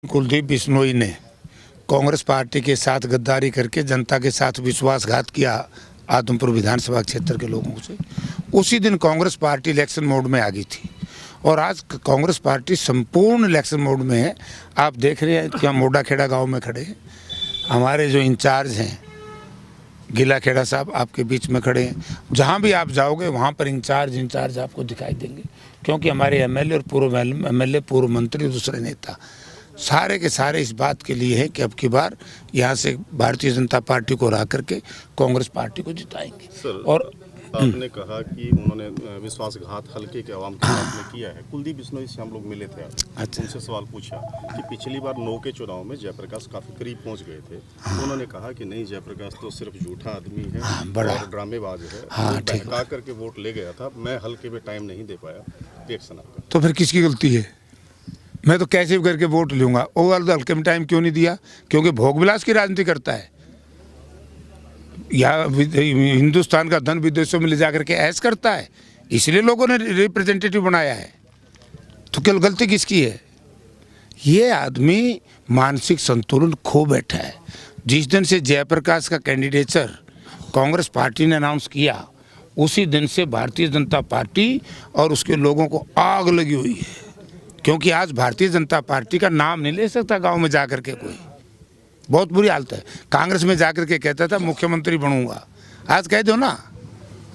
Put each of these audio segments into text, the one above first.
कुलदीप बिश्नोई ने कांग्रेस पार्टी के साथ गद्दारी करके जनता के साथ विश्वासघात किया आदमपुर विधानसभा क्षेत्र के लोगों से। उसी दिन कांग्रेस पार्टी इलेक्शन मोड में आ गई थी और आज कांग्रेस पार्टी संपूर्ण इलेक्शन मोड में है। आप देख रहे हैं कि हम मोडाखेड़ा गांव में खड़े हैं, हमारे जो इंचार्ज हैं गिला खेड़ा साहब आपके बीच में खड़े हैं। जहां भी आप जाओगे वहां पर इंचार्ज आपको दिखाई देंगे, क्योंकि हमारे एमएलए और पूर्व एमएलए, पूर्व मंत्री, दूसरे नेता सारे के सारे इस बात के लिए हैं कि अब की बार यहाँ से भारतीय जनता पार्टी को हरा करके कांग्रेस पार्टी को जिताएंगे। सर, और आपने कहा कि उन्होंने विश्वासघात हल्के के आवाम के साथ में किया है। कुलदीप बिश्नोई से हम लोग मिले थे, उनसे सवाल पूछा कि पिछली बार 9 के चुनाव में जयप्रकाश काफी करीब पहुंच गए थे। उन्होंने कहा कि नहीं, जयप्रकाश तो सिर्फ झूठा आदमी है, बड़ा ड्रामेबाज है, बहका करके वोट ले गया था, मैं हल्के में टाइम नहीं दे पाया। रिएक्शन आपका? तो फिर किसकी गलती है? मैं तो कैसे भी करके वोट लूंगा। वो वाला हल्के में टाइम क्यों नहीं दिया? क्योंकि भोग विलास की राजनीति करता है या हिंदुस्तान का धन विदेशों में ले जाकर के ऐश करता है, इसलिए लोगों ने रिप्रेजेंटेटिव बनाया है। तो क्या गलती किसकी है? ये आदमी मानसिक संतुलन खो बैठा है। जिस दिन से जयप्रकाश का कैंडिडेचर कांग्रेस पार्टी ने अनाउंस किया, उसी दिन से भारतीय जनता पार्टी और उसके लोगों को आग लगी हुई है, क्योंकि आज भारतीय जनता पार्टी का नाम नहीं ले सकता गांव में जाकर के कोई। बहुत बुरी हालत है। कांग्रेस में जाकर के कहता था मुख्यमंत्री बनूंगा, आज कह दो ना,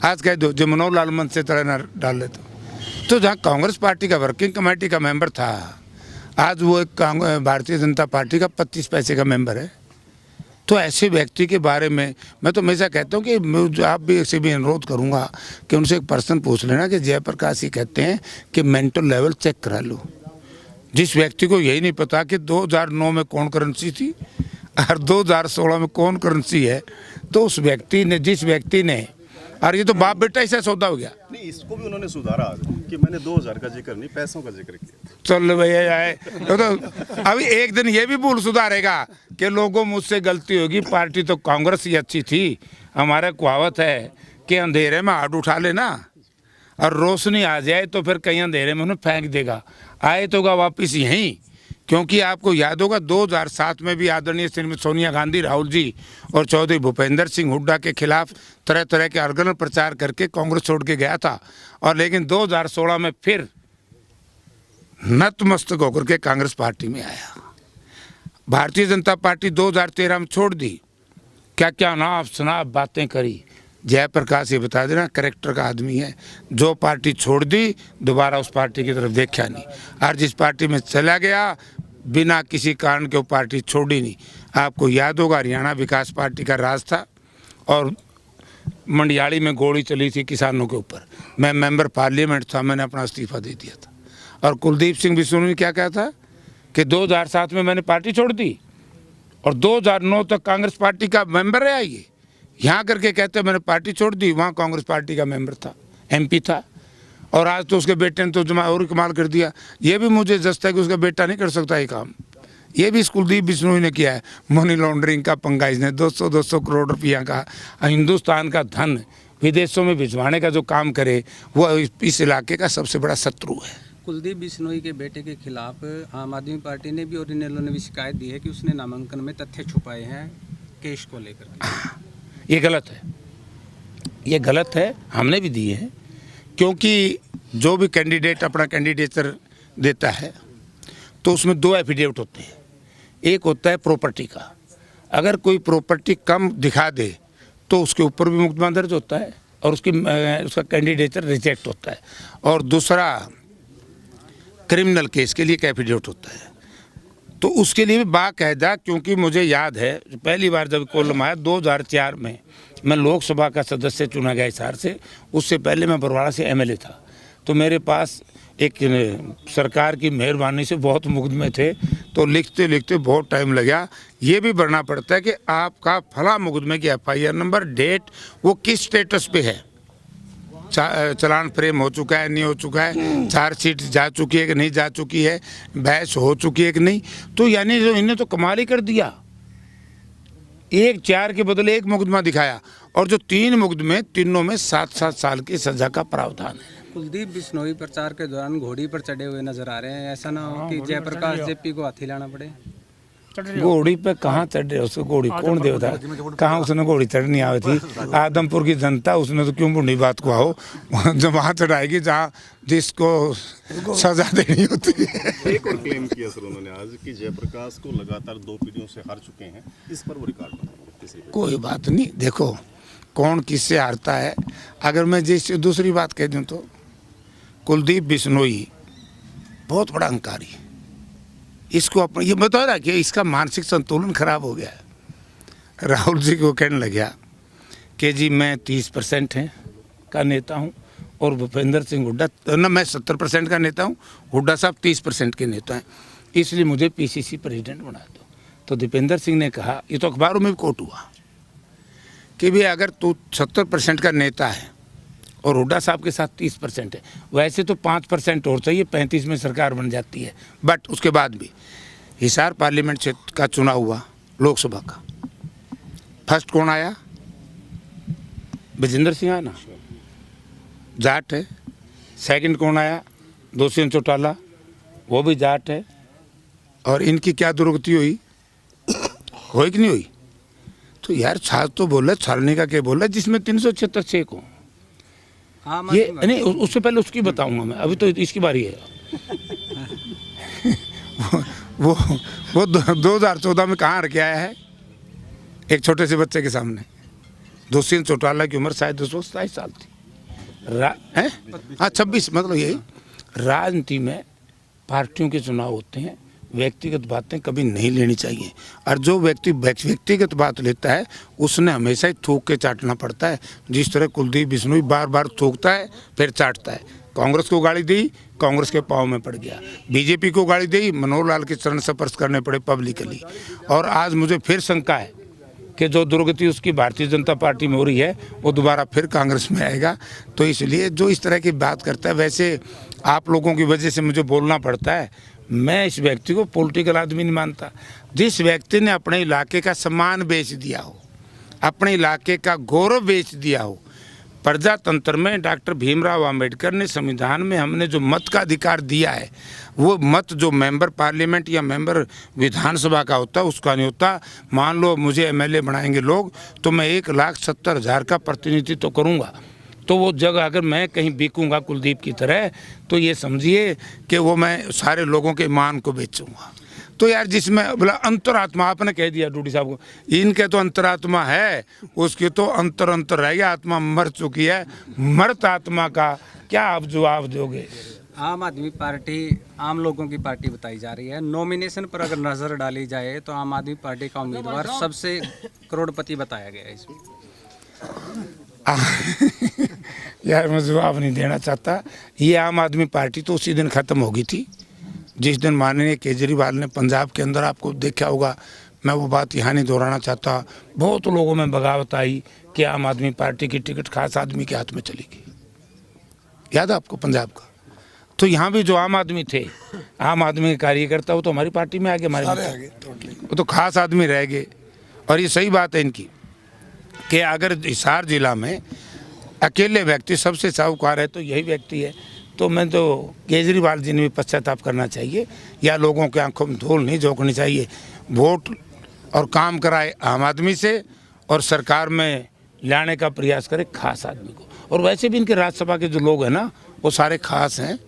आज कह दो जो मनोहर लाल मन से तरह न डाल लेते। तो जहाँ कांग्रेस पार्टी का वर्किंग कमेटी का मेंबर था, आज वो एक भारतीय जनता पार्टी का 25 पैसे का मेंबर है। तो ऐसे व्यक्ति के बारे में मैं तो हमेशा कहता हूँ कि आप भी ऐसे भी अनुरोध करूँगा कि उनसे एक पर्सन पूछ लेना कि जयप्रकाश ही कहते हैं कि मेंटल लेवल चेक करा लो। जिस व्यक्ति को यही नहीं पता कि 2009 में कौन करेंसी थी और 2016 में कौन करेंसी है, तो उस व्यक्ति ने, जिस व्यक्ति ने, और ये तो बाप बेटा ऐसा सौदा हो गया। नहीं, इसको भी उन्होंने सुधारा कि मैंने 2000 का जिक्र नहीं, पैसों का जिक्र किया। चल भैया आए तो अभी एक दिन ये भी भूल सुधारेगा कि लोगों मुझसे गलती होगी, पार्टी तो कांग्रेस ही अच्छी थी। हमारा कहावत है कि अंधेरे में हाथ उठा लेना और रोशनी आ जाए तो फिर कहीं अंधेरे में उन्हें फेंक देगा, आए तो वापिस यहीं। क्योंकि आपको याद होगा 2007 में भी आदरणीय श्रीमती सोनिया गांधी, राहुल जी और चौधरी भूपेंद्र सिंह हुड्डा के खिलाफ तरह तरह के अर्गन प्रचार करके कांग्रेस छोड़ के गया था, और लेकिन 2016 में फिर नतमस्तक होकर के कांग्रेस पार्टी में आया। भारतीय जनता पार्टी 2013 में छोड़ दी, क्या क्या नाप शनाप बातें करी। जयप्रकाश ये बता देना करेक्टर का आदमी है, जो पार्टी छोड़ दी दोबारा उस पार्टी की तरफ देखा नहीं, और जिस पार्टी में चला गया बिना किसी कारण के वो पार्टी छोड़ी नहीं। आपको याद होगा हरियाणा विकास पार्टी का राज था और मंडियाली में गोली चली थी किसानों के ऊपर। मैं मेंबर पार्लियामेंट था, मैंने अपना इस्तीफा दे दिया था। और कुलदीप सिंह बिश्नोई ने क्या कहा था कि 2007 में मैंने पार्टी छोड़ दी और 2009 तक कांग्रेस पार्टी का मेंबर रहा। ये यहाँ करके कहते मैंने पार्टी छोड़ दी, वहाँ कांग्रेस पार्टी का मेंबर था, एमपी था, और आज तो उसके बेटे ने तो जमा और कमाल कर दिया। ये भी मुझे जस्ता है कि उसका बेटा नहीं कर सकता ये काम। ये भी कुलदीप बिश्नोई ने किया है। मनी लॉन्ड्रिंग का पंगा इसने 200 करोड़ रुपया का हिंदुस्तान का धन विदेशों में भिजवाने का जो काम करे, वो इस इलाके का सबसे बड़ा शत्रु है। कुलदीप बिश्नोई के बेटे के खिलाफ आम आदमी पार्टी ने भी और इनेलो ने भी शिकायत दी है कि उसने नामांकन में तथ्य छुपाए हैं केस को लेकर। ये गलत है, ये गलत है, हमने भी दिए हैं। क्योंकि जो भी कैंडिडेट अपना कैंडिडेचर देता है तो उसमें 2 एफिडेविट होते हैं। एक होता है प्रॉपर्टी का, अगर कोई प्रॉपर्टी कम दिखा दे तो उसके ऊपर भी मुकदमा दर्ज होता है और उसका कैंडिडेचर रिजेक्ट होता है। और दूसरा क्रिमिनल केस के लिए एक एफिडेविट होता है, तो उसके लिए भी बाकायदा। क्योंकि मुझे याद है पहली बार जब कोल्लम आया 2004 में, मैं लोकसभा का सदस्य चुना गया हिसार से, उससे पहले मैं बरवाड़ा से एमएलए था। तो मेरे पास एक सरकार की मेहरबानी से बहुत मुकदमे थे, तो लिखते लिखते बहुत टाइम लगा। ये भी भरना पड़ता है कि आपका फला मुकदमे की एफआईआर नंबर, डेट, वो किस स्टेटस पे है, चलान फ्रेम हो चुका है नहीं हो चुका है, चार्जशीट जा चुकी है कि नहीं जा चुकी है, बहस हो चुकी है कि नहीं। तो यानी जो इन्हें तो कमाल ही कर दिया, 1-4 के बदले 1 मुकदमा दिखाया, और जो 3 मुकदमे, तीनों में 7-7 साल की सजा का प्रावधान है। कुलदीप बिश्नोई प्रचार के दौरान घोड़ी पर चढ़े हुए नजर आ रहे हैं, ऐसा ना हो कि जयप्रकाश जेपी को हाथी लाना पड़े। घोड़ी पे कहाँ चढ़े, उसको घोड़ी कौन देवता, कहाँ उसने घोड़ी चढ़नी आई थी। आदमपुर की जनता, उसने तो क्यों बुढ़ी बात को आओ, जब वहाँ चढ़ाएगी जहाँ जिसको सजा देनी होती है। एक और क्लेम किया सर उन्होंने आज कि जयप्रकाश को लगातार 2 पीढ़ियों से हार चुके हैं, इस पर वो रिकॉर्ड बनाएंगे किसी पे। कोई बात नहीं, देखो कौन किससे हारता है। अगर मैं जैसे दूसरी बात कह दूं तो कुलदीप बिश्नोई बहुत बड़ा अहंकारी, इसको अपना ये बता रहा कि इसका मानसिक संतुलन खराब हो गया है। राहुल जी को कहने लग गया कि जी मैं 30% है का नेता हूं और भूपेंद्र सिंह हुड्डा ना, मैं 70% का नेता हूं, हुड्डा साहब 30% के नेता हैं, इसलिए मुझे पीसीसी प्रेसिडेंट बना दो। तो दीपेंद्र सिंह ने कहा, ये तो अखबारों में भी कोट हुआ कि भाई अगर तू 70% का नेता है और हुड्डा साहब के साथ 30% है, वैसे तो 5% और चाहिए, 35 में सरकार बन जाती है। बट उसके बाद भी हिसार पार्लियामेंट क्षेत्र का चुनाव हुआ, लोकसभा का, फर्स्ट कौन आया? विजेंद्र सिंह आया ना, जाट है। सेकंड कौन आया? दुष्यंत चौटाला, वो भी जाट है। और इनकी क्या दुर्गति हुई कि नहीं हुई? तो यार छाल तो बोला, छालने का क्या बोला, जिसमें 376 को ये नहीं, उससे पहले उसकी बताऊंगा मैं, अभी तो इसकी बारी है। वो 2014 में कहाँ रख के आया है एक छोटे से बच्चे के सामने। दुष्यंत चौटाला की उम्र शायद 27 साल थी। हाँ 26, मतलब यही। राजनीति में पार्टियों के चुनाव होते हैं, व्यक्तिगत बातें कभी नहीं लेनी चाहिए, और जो व्यक्ति व्यक्तिगत बात लेता है उसने हमेशा ही थूक के चाटना पड़ता है। जिस तरह कुलदीप बिश्नोई बार बार थूकता है फिर चाटता है। कांग्रेस को गाली दी, कांग्रेस के पाँव में पड़ गया। बीजेपी को गाली दी, मनोहर लाल के चरण स्पर्श करने पड़े पब्लिकली। और आज मुझे फिर शंका है कि जो दुर्गति उसकी भारतीय जनता पार्टी में हो रही है वो दोबारा फिर कांग्रेस में आएगा। तो इसलिए जो इस तरह की बात करता है, वैसे आप लोगों की वजह से मुझे बोलना पड़ता है, मैं इस व्यक्ति को पॉलिटिकल आदमी नहीं मानता। जिस व्यक्ति ने अपने इलाके का सम्मान बेच दिया हो, अपने इलाके का गौरव बेच दिया हो। प्रजातंत्र में डॉक्टर भीमराव अंबेडकर ने संविधान में हमने जो मत का अधिकार दिया है, वो मत जो मेंबर पार्लियामेंट या मेंबर विधानसभा का होता है उसका नहीं होता। मान लो मुझे एमएलए बनाएंगे लोग, तो मैं 1,70,000 का प्रतिनिधित्व तो करूँगा। तो वो जगह अगर मैं कहीं बिकूंगा कुलदीप की तरह, तो ये समझिए कि वो मैं सारे लोगों के ईमान को बेचूंगा। तो यार जिसमें बोला अंतरात्मा, आपने कह दिया डूडी साहब को, इनके तो अंतरात्मा है, उसकी तो अंतर रह गया, आत्मा मर चुकी है। मृत आत्मा का क्या आप जवाब दोगे? आम आदमी पार्टी आम लोगों की पार्टी बताई जा रही है। नॉमिनेशन पर अगर नजर डाली जाए तो आम आदमी पार्टी का उम्मीदवार सबसे करोड़पति बताया गया है इसमें। यार मैं जवाब नहीं देना चाहता। ये आम आदमी पार्टी तो उसी दिन ख़त्म होगी थी जिस दिन माननीय केजरीवाल ने पंजाब के अंदर, आपको देखा होगा, मैं वो बात यहाँ नहीं दोहराना चाहता, बहुत लोगों में बगावत आई कि आम आदमी पार्टी की टिकट खास आदमी के हाथ में चली गई। याद है आपको पंजाब का? तो यहाँ भी जो आम आदमी थे, आम आदमी के कार्यकर्ता, वो तो हमारी पार्टी में आ गए, हमारे वो तो खास आदमी रह गए। और ये सही बात है इनकी कि अगर हिसार जिला में अकेले व्यक्ति सबसे साहूकार है तो यही व्यक्ति है। तो मैं तो केजरीवाल जी ने भी पश्चाताप करना चाहिए, या लोगों की आंखों में धूल नहीं झोंकनी चाहिए। वोट और काम कराए आम आदमी से, और सरकार में लाने का प्रयास करे खास आदमी को। और वैसे भी इनके राज्यसभा के जो लोग हैं ना, वो सारे खास हैं।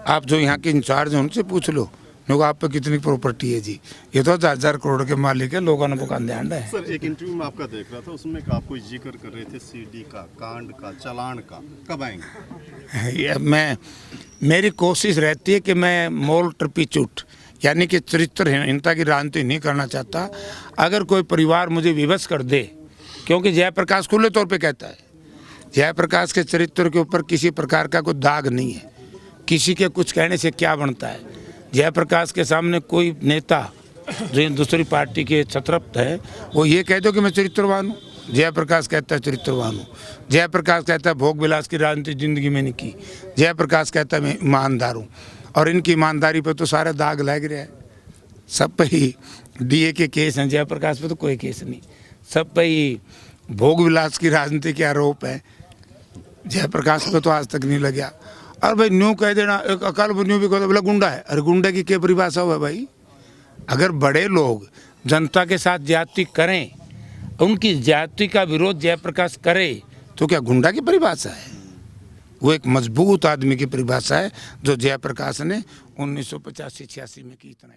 आप जो यहाँ के इंचार्ज हैं उनसे पूछ लो, लोग आप पे कितनी प्रॉपर्टी है जी, ये तो 1000 करोड़ के मालिक है, लोगों ने बुकान ध्यान है। सर एक इंटरव्यू में आपका देख रहा था, उसमें आप कोई जिक्र कर रहे थे सीडी का, कांड का, चालान का, कब आएंगे? मेरी कोशिश रहती है कि मैं मोल ट्रपीचूट यानी कि चरित्रहीनता की राजनीति नहीं करना चाहता। अगर कोई परिवार मुझे विवश कर दे, क्योंकि जयप्रकाश खुले तौर पे कहता है, जयप्रकाश के चरित्र के ऊपर किसी प्रकार का कोई दाग नहीं है। किसी के कुछ कहने से क्या बनता है? जयप्रकाश के सामने कोई नेता जो दूसरी पार्टी के छत्रप्त है, वो ये कह दो कि मैं चरित्रवान हूँ, जयप्रकाश कहता है चरित्रवान हूँ। जयप्रकाश कहता है भोग विलास की राजनीति जिंदगी में नहीं की। जयप्रकाश कहता है मैं ईमानदार हूँ, और इनकी ईमानदारी पे तो सारे दाग लग रहे हैं। सब पे ही डीए के केस हैं, जयप्रकाश पे तो कोई केस नहीं। सब पे ही भोग विलास की राजनीति के आरोप है। जयप्रकाश पे तो आज तक नहीं लगा। और भाई न्यू कह देना, एक अकाल न्यू भी कह दो, बोला गुंडा है। अरे गुंडे की क्या परिभाषा हुआ भाई? अगर बड़े लोग जनता के साथ ज्यादती करें, उनकी ज्यादती का विरोध जयप्रकाश करे, तो क्या गुंडा की परिभाषा है? वो एक मजबूत आदमी की परिभाषा है जो जयप्रकाश ने 1985-86 में की। इतना